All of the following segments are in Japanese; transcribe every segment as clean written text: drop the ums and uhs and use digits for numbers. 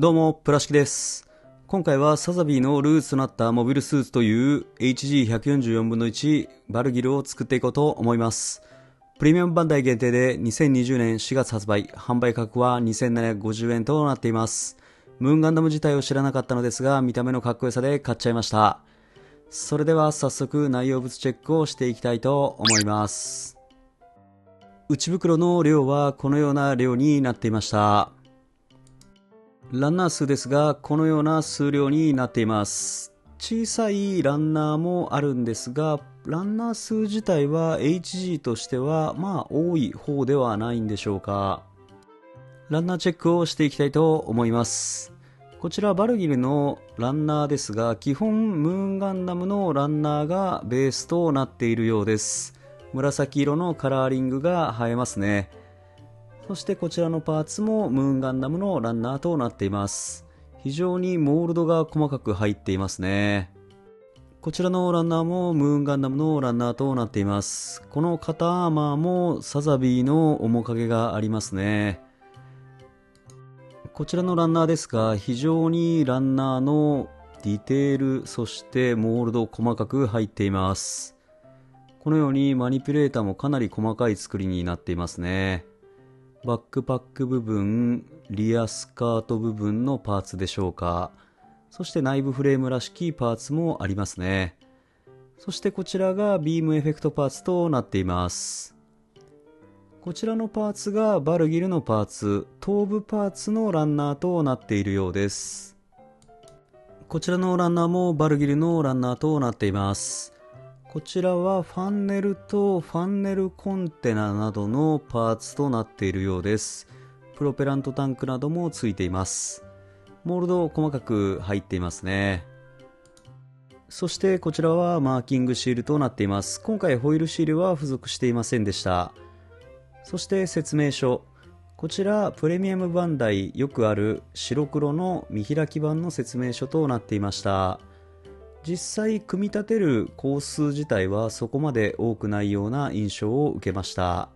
どうも、プラシキです。今回はサザビーのルーツとなったモビルスーツという HG144 分の1バルギルを作っていこうと思います。プレミアムバンダイ限定で2020年4月発売、販売価格は2750円となっています。ムーンガンダム自体を知らなかったのですが、見た目のかっこよさで買っちゃいました。それでは早速内容物チェックをしていきたいと思います。内袋の量はこのような量になっていました。ランナー数ですが、このような数量になっています。小さいランナーもあるんですが、ランナー数自体は HG としては多い方ではないんでしょうか。ランナーチェックをしていきたいと思います。こちらバルギルのランナーですが、基本ムーンガンダムのランナーがベースとなっているようです。紫色のカラーリングが映えますね。そしてこちらのパーツもムーンガンダムのランナーとなっています。非常にモールドが細かく入っていますね。こちらのランナーもムーンガンダムのランナーとなっています。この肩アーマーもサザビーの面影がありますね。こちらのランナーですが、非常にランナーのディテール、そしてモールド細かく入っています。このようにマニピュレーターもかなり細かい作りになっていますね。バックパック部分、リアスカート部分のパーツでしょうか。そして内部フレームらしきパーツもありますね。そしてこちらがビームエフェクトパーツとなっています。こちらのパーツがバルギルのパーツ、頭部パーツのランナーとなっているようです。こちらのランナーもバルギルのランナーとなっています。こちらはファンネルとファンネルコンテナなどのパーツとなっているようです。プロペラントタンクなどもついています。モールド細かく入っていますね。そしてこちらはマーキングシールとなっています。今回ホイールシールは付属していませんでした。そして説明書。こちらプレミアムバンダイよくある白黒の見開き版の説明書となっていました。実際組み立てる工数自体はそこまで多くないような印象を受けました。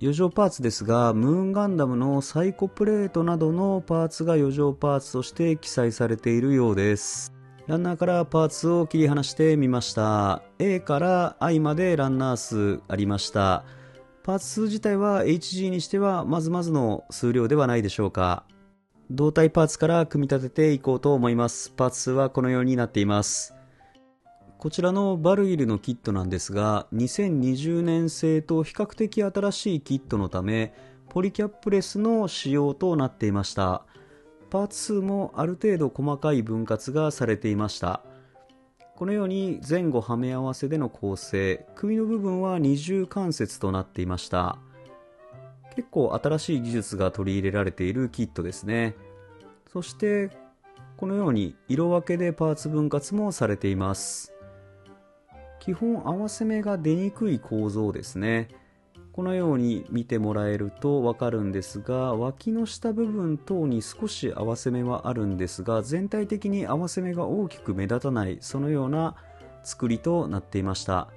余剰パーツですが、ムーンガンダムのサイコプレートなどのパーツが余剰パーツとして記載されているようです。ランナーからパーツを切り離してみました。 A から I までランナー数ありました。パーツ数自体は HG にしてはまずまずの数量ではないでしょうか。胴体パーツから組み立てていこうと思います。パーツ数はこのようになっています。こちらのバルギルのキットなんですが、2020年製と比較的新しいキットのため、ポリキャップレスの仕様となっていました。パーツ数もある程度細かい分割がされていました。このように前後はめ合わせでの構成、首の部分は二重関節となっていました。結構新しい技術が取り入れられているキットですね。そしてこのように色分けでパーツ分割もされています。基本合わせ目が出にくい構造ですね。このように見てもらえるとわかるんですが、脇の下部分等に少し合わせ目はあるんですが、全体的に合わせ目が大きく目立たない、そのような作りとなっていました。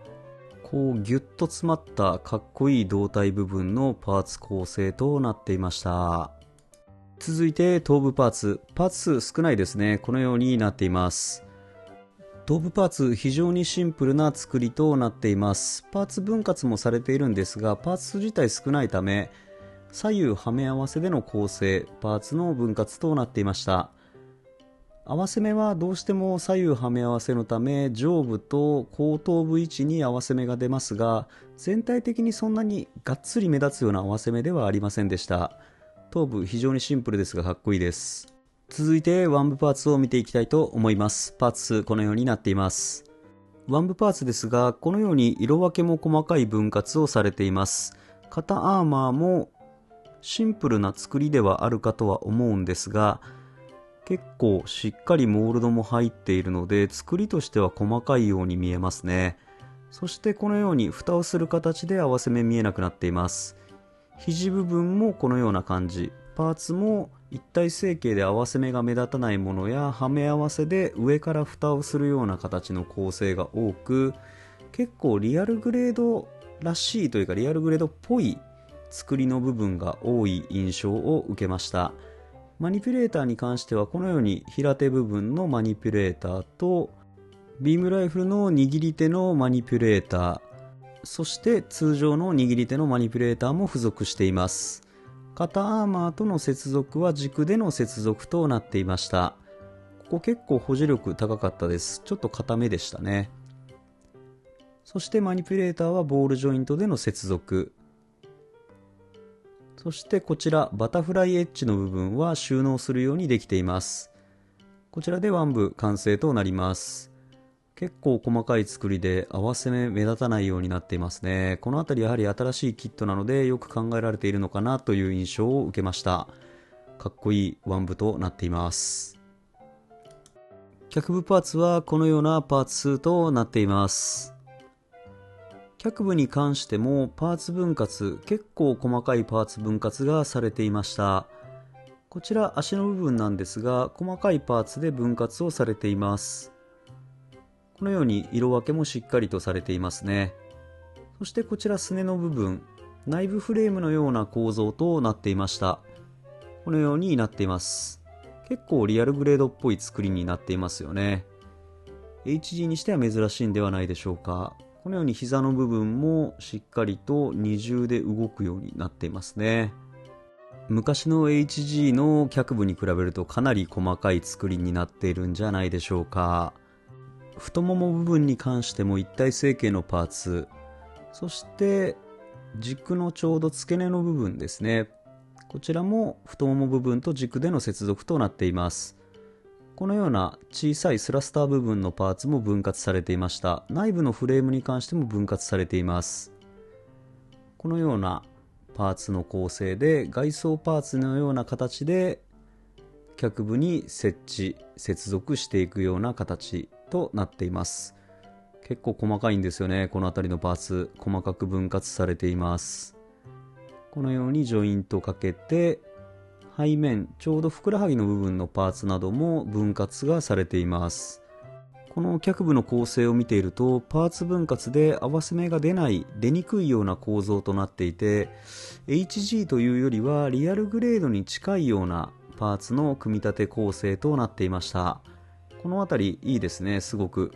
こうギュッと詰まったかっこいい胴体部分のパーツ構成となっていました。続いて頭部パーツ。パーツ数少ないですね。このようになっています。頭部パーツ非常にシンプルな作りとなっています。パーツ分割もされているんですが、パーツ数自体少ないため左右はめ合わせでの構成、パーツの分割となっていました。合わせ目はどうしても左右はめ合わせのため上部と後頭部位置に合わせ目が出ますが、全体的にそんなにがっつり目立つような合わせ目ではありませんでした。頭部非常にシンプルですがかっこいいです。続いて腕部パーツを見ていきたいと思います。パーツ数このようになっています。腕部パーツですが、このように色分けも細かい分割をされています。肩アーマーもシンプルな作りではあるかとは思うんですが、結構しっかりモールドも入っているので作りとしては細かいように見えますね。そしてこのように蓋をする形で合わせ目見えなくなっています。肘部分もこのような感じ。パーツも一体成形で合わせ目が目立たないものやはめ合わせで上から蓋をするような形の構成が多く、結構リアルグレードらしいというかリアルグレードっぽい作りの部分が多い印象を受けました。マニピュレーターに関してはこのように平手部分のマニピュレーターとビームライフルの握り手のマニピュレーター、そして通常の握り手のマニピュレーターも付属しています。肩アーマーとの接続は軸での接続となっていました。ここ結構保持力高かったです。ちょっと硬めでしたね。そしてマニピュレーターはボールジョイントでの接続。そしてこちらバタフライエッジの部分は収納するようにできています。こちらで腕部完成となります。結構細かい作りで合わせ目目立たないようになっていますね。この辺りやはり新しいキットなのでよく考えられているのかなという印象を受けました。かっこいい腕部となっています。脚部パーツはこのようなパーツ数となっています。脚部に関してもパーツ分割、結構細かいパーツ分割がされていました。こちら足の部分なんですが細かいパーツで分割をされています。このように色分けもしっかりとされていますね。そしてこちらすねの部分、内部フレームのような構造となっていました。このようになっています。結構リアルグレードっぽい作りになっていますよね。HG にしては珍しいんではないでしょうか。このように膝の部分もしっかりと二重で動くようになっていますね。昔の HG の脚部に比べるとかなり細かい作りになっているんじゃないでしょうか。太もも部分に関しても一体成形のパーツ、そして軸のちょうど付け根の部分ですね。こちらも太もも部分と軸での接続となっています。このような小さいスラスター部分のパーツも分割されていました。内部のフレームに関しても分割されています。このようなパーツの構成で外装パーツのような形で脚部に接続していくような形となっています。結構細かいんですよね。この辺りのパーツ細かく分割されています。このようにジョイントをかけて背面ちょうどふくらはぎの部分のパーツなども分割がされています。この脚部の構成を見ているとパーツ分割で合わせ目が出にくいような構造となっていて HG というよりはリアルグレードに近いようなパーツの組み立て構成となっていました。この辺りいいですね、すごく。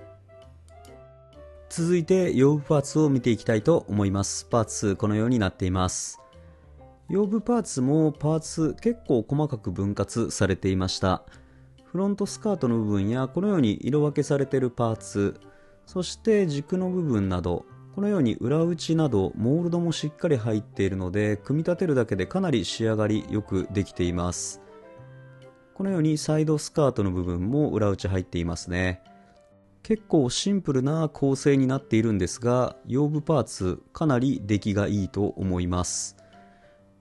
続いて腰部パーツを見ていきたいと思います。パーツこのようになっています。腰部パーツもパーツ結構細かく分割されていました。フロントスカートの部分やこのように色分けされているパーツ、そして軸の部分などこのように裏打ちなどモールドもしっかり入っているので組み立てるだけでかなり仕上がりよくできています。このようにサイドスカートの部分も裏打ち入っていますね。結構シンプルな構成になっているんですが腰部パーツかなり出来がいいと思います。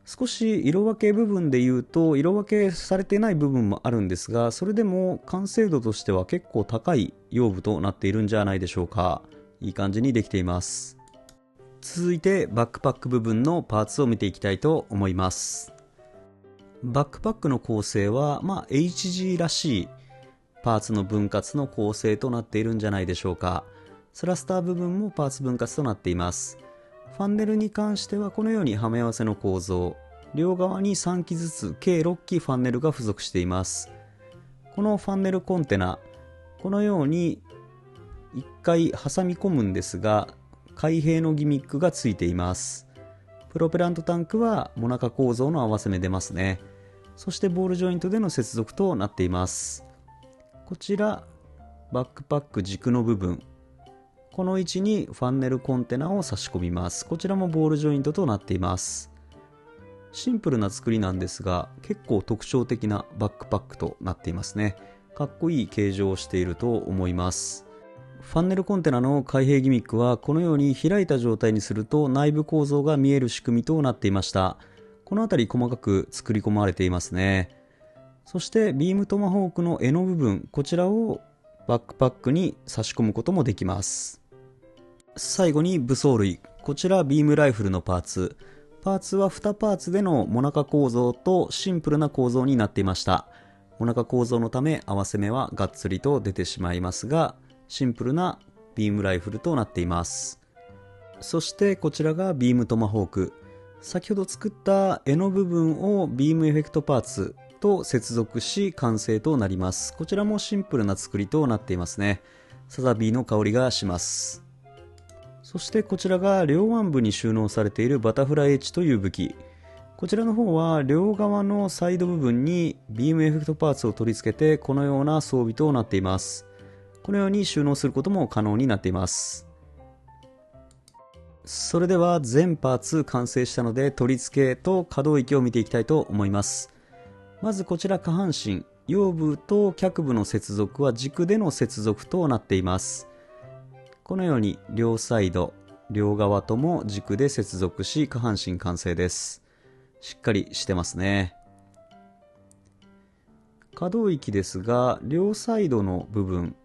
少し色分け部分で言うと色分けされていない部分もあるんですがそれでも完成度としては結構高い腰部となっているんじゃないでしょうか。いい感じにできています。続いてバックパック部分のパーツを見ていきたいと思います。バックパックの構成は、HG らしいパーツの分割の構成となっているんじゃないでしょうか。スラスター部分もパーツ分割となっています。ファンネルに関してはこのようにはめ合わせの構造。両側に3機ずつ計6機ファンネルが付属しています。このファンネルコンテナ、このように1回挟み込むんですが、開閉のギミックがついています。プロペラントタンクはモナカ構造の合わせ目出ますね。そしてボールジョイントでの接続となっています。こちらバックパック軸の部分、この位置にファンネルコンテナを差し込みます。こちらもボールジョイントとなっています。シンプルな作りなんですが結構特徴的なバックパックとなっていますね。かっこいい形状をしていると思います。ファンネルコンテナの開閉ギミックはこのように開いた状態にすると内部構造が見える仕組みとなっていました。この辺り細かく作り込まれていますね。そしてビームトマホークの柄の部分、こちらをバックパックに差し込むこともできます。最後に武装類、こちらビームライフルのパーツは2パーツでのモナカ構造とシンプルな構造になっていました。モナカ構造のため合わせ目はがっつりと出てしまいますがシンプルなビームライフルとなっています。そしてこちらがビームトマホーク、先ほど作った柄の部分をビームエフェクトパーツと接続し完成となります。こちらもシンプルな作りとなっていますね。サザビーの香りがします。そしてこちらが両腕部に収納されているバタフライエッジという武器。こちらの方は両側のサイド部分にビームエフェクトパーツを取り付けてこのような装備となっています。このように収納することも可能になっています。それでは全パーツ完成したので取り付けと可動域を見ていきたいと思います。まずこちら下半身、腰部と脚部の接続は軸での接続となっています。このように両サイド、両側とも軸で接続し下半身完成です。しっかりしてますね。可動域ですが、両サイドの部分、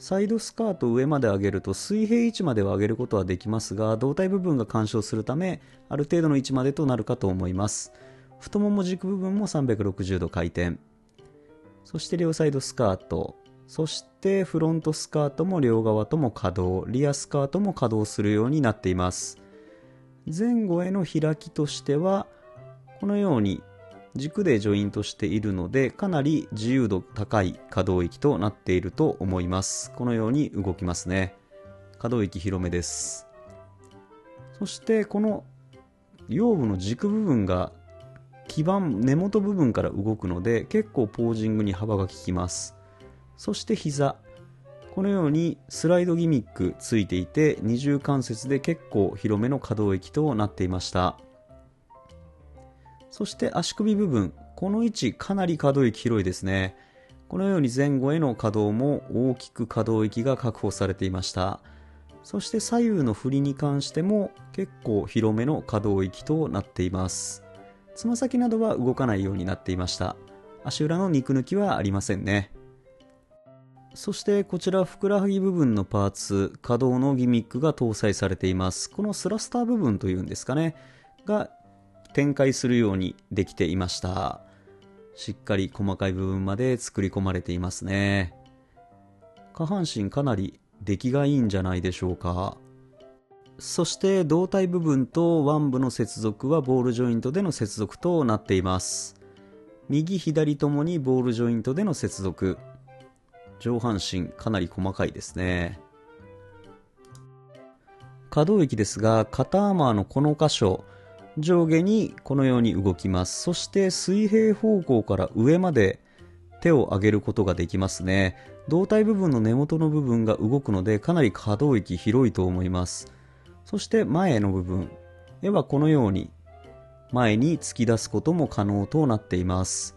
サイドスカートを上まで上げると水平位置までは上げることはできますが、胴体部分が干渉するためある程度の位置までとなるかと思います。太もも軸部分も360度回転、そして両サイドスカート、そしてフロントスカートも両側とも可動、リアスカートも可動するようになっています。前後への開きとしてはこのように軸でジョイントしているので、かなり自由度高い可動域となっていると思います。このように動きますね。可動域広めです。そしてこの腰部の軸部分が基盤、根元部分から動くので結構ポージングに幅が利きます。そして膝、このようにスライドギミックついていて二重関節で結構広めの可動域となっていました。そして足首部分、この位置かなり可動域広いですね。このように前後への可動も大きく可動域が確保されていました。そして左右の振りに関しても結構広めの可動域となっています。つま先などは動かないようになっていました。足裏の肉抜きはありませんね。そしてこちらふくらはぎ部分のパーツ、可動のギミックが搭載されています。このスラスター部分というんですかね、が展開するようにできていました。しっかり細かい部分まで作り込まれていますね。下半身かなり出来がいいんじゃないでしょうか。そして胴体部分と腕部の接続はボールジョイントでの接続となっています。右左ともにボールジョイントでの接続。上半身かなり細かいですね。可動域ですが、肩アーマーのこの箇所、上下にこのように動きます。そして水平方向から上まで手を上げることができますね。胴体部分の根元の部分が動くのでかなり可動域広いと思います。そして前の部分へはこのように前に突き出すことも可能となっています。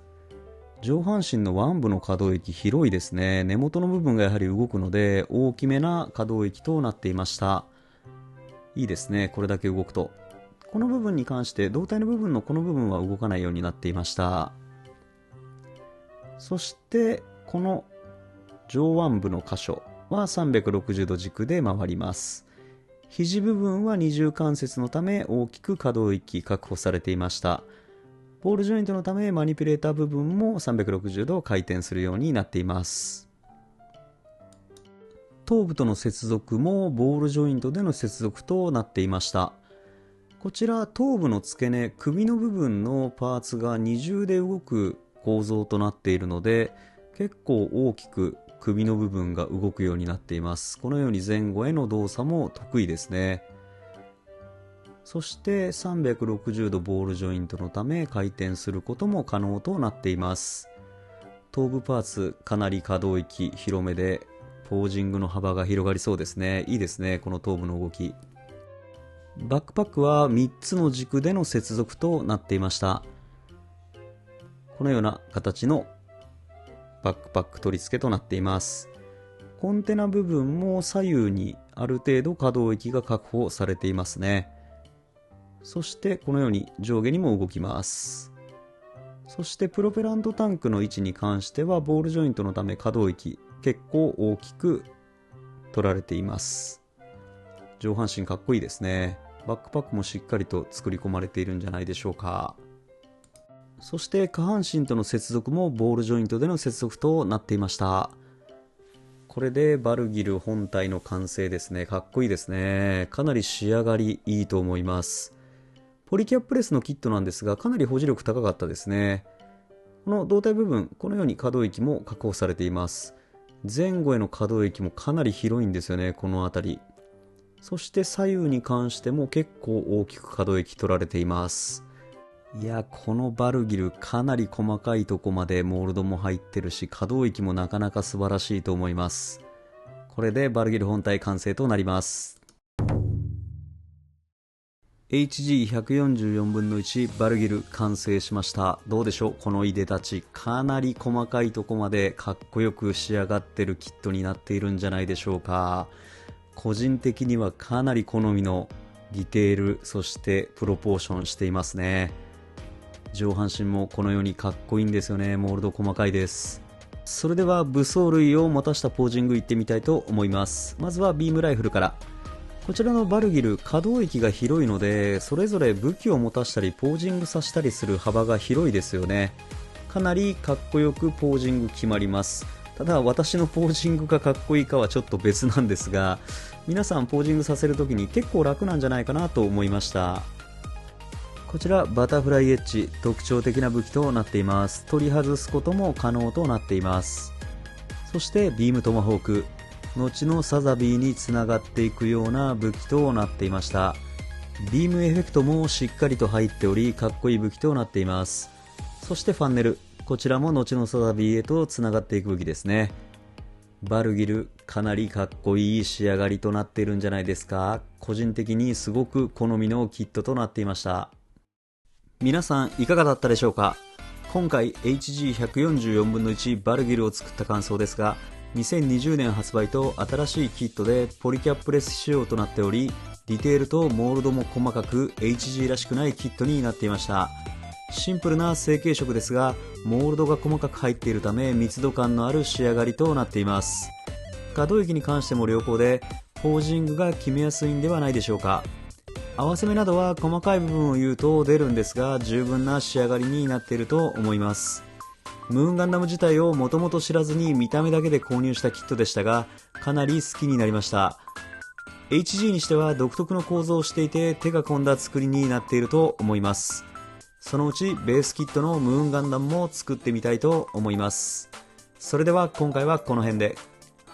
上半身の腕部の可動域広いですね。根元の部分がやはり動くので大きめな可動域となっていました。いいですね、これだけ動くと。この部分に関して胴体の部分のこの部分は動かないようになっていました。そしてこの上腕部の箇所は360度軸で回ります。肘部分は二重関節のため大きく可動域確保されていました。ボールジョイントのためマニピュレーター部分も360度回転するようになっています。頭部との接続もボールジョイントでの接続となっていました。こちら頭部の付け根、首の部分のパーツが二重で動く構造となっているので結構大きく首の部分が動くようになっています。このように前後への動作も得意ですね。そして360度ボールジョイントのため回転することも可能となっています。頭部パーツかなり可動域広めでポージングの幅が広がりそうですね。いいですね、この頭部の動き。バックパックは3つの軸での接続となっていました。このような形のバックパック取り付けとなっています。コンテナ部分も左右にある程度可動域が確保されていますね。そしてこのように上下にも動きます。そしてプロペラントタンクの位置に関してはボールジョイントのため可動域結構大きく取られています。上半身かっこいいですね。バックパックもしっかりと作り込まれているんじゃないでしょうか。そして下半身との接続もボールジョイントでの接続となっていました。これでバルギル本体の完成ですね。かっこいいですね。かなり仕上がりいいと思います。ポリキャップレスのキットなんですがかなり保持力高かったですね。この胴体部分、このように可動域も確保されています。前後への可動域もかなり広いんですよね、この辺り。そして左右に関しても結構大きく可動域取られています。いや、このバルギルかなり細かいとこまでモールドも入ってるし、可動域もなかなか素晴らしいと思います。これでバルギル本体完成となります。HG144 分の1バルギル完成しました。どうでしょう、このいでたち。かなり細かいとこまでかっこよく仕上がってるキットになっているんじゃないでしょうか。個人的にはかなり好みのディテール、そしてプロポーションしていますね。上半身もこのようにかっこいいんですよね。モールド細かいです。それでは武装類を持たしたポージングいってみたいと思います。まずはビームライフルから。こちらのバルギル、可動域が広いので、それぞれ武器を持たしたりポージングさせたりする幅が広いですよね。かなりかっこよくポージング決まります。ただ私のポージングがかっこいいかはちょっと別なんですが、皆さんポージングさせるときに結構楽なんじゃないかなと思いました。こちらバタフライエッジ、特徴的な武器となっています。取り外すことも可能となっています。そしてビームトマホーク、後のサザビーにつながっていくような武器となっていました。ビームエフェクトもしっかりと入っており、かっこいい武器となっています。そしてファンネル、こちらも後のサザビーへとつながっていく武器ですね。バルギル、かなりかっこいい仕上がりとなっているんじゃないですか。個人的にすごく好みのキットとなっていました。皆さんいかがだったでしょうか。今回 HG144 分の1バルギルを作った感想ですが、2020年発売と新しいキットでポリキャップレス仕様となっており、ディテールとモールドも細かく HG らしくないキットになっていました。シンプルな成型色ですが、モールドが細かく入っているため密度感のある仕上がりとなっています。可動域に関しても良好で、ポージングが決めやすいんではないでしょうか。合わせ目などは細かい部分を言うと出るんですが、十分な仕上がりになっていると思います。ムーンガンダム自体をもともと知らずに見た目だけで購入したキットでしたが、かなり好きになりました。HG にしては独特の構造をしていて手が込んだ作りになっていると思います。そのうちベースキットのムーンガンダムも作ってみたいと思います。それでは今回はこの辺で。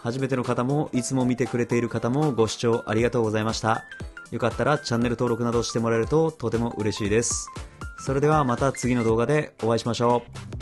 初めての方もいつも見てくれている方もご視聴ありがとうございました。よかったらチャンネル登録などしてもらえるととても嬉しいです。それではまた次の動画でお会いしましょう。